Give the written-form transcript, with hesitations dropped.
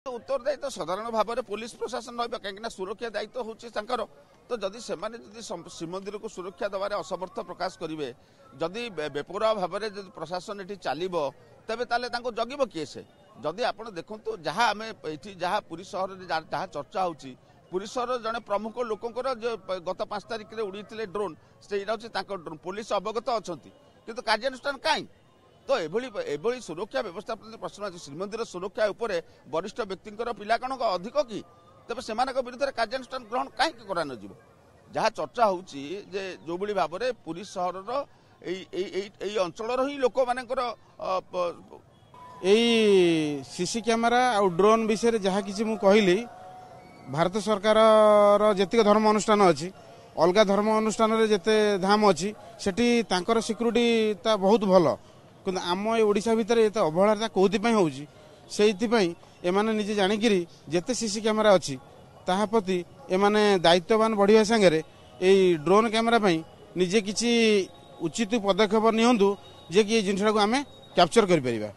उत्तरदायी तो साधारण भाव में पुलिस प्रशासन रहा कहीं सुरक्षा दायित्व हूँ तो जदि से श्रीमंदिर को सुरक्षा देवार असमर्थ प्रकाश करेंगे जदि बेपरुआ भाव में प्रशासन ये चलो तेज जगिब किए से जदि आप देखु जहाँ आम ये जहाँ पुरी सहर में जहाँ चर्चा होची पुरी सहर जड़े प्रमुख लोकंर गत 5 तारिख में उड़ी ड्रोन से ड्रोन पुलिस अवगत अच्छा किंतु कार्यानुष्ठान कहीं तो एभली सुरक्षा व्यवस्था प्रति प्रश्न आज श्रीमंदिर सुरक्षा उपरे वरिष्ठ व्यक्ति पिला कण अधिक कि तेज से विरुद्ध में कार्यानुष्ठान ग्रहण कहीं करा न जहाँ चर्चा होची जो भाव में पुरी सहर अंचल ही लोक मानकर सीसी कैमेरा आ ड्रोन विषय जहाँ किसी मु कहली भारत सरकार जेतिक धर्म अनुष्ठान अच्छी अलग धर्म अनुष्ठान जिते धाम अच्छी सेठी तांकर सिक्यूरीटी ता बहुत भल कि आम ओडिशा भितर ये अवहेला कौन होची एमाने निजे जानिकी जेते सीसी कैमेरा अच्छी ताहा प्रति एमाने दायित्ववान बढ़िया सांगे ये ड्रोन कैमेरा निजे किसी उचित पदक्षेप नियंतु जे कि जिनसा आम कैप्चर कर परिबा।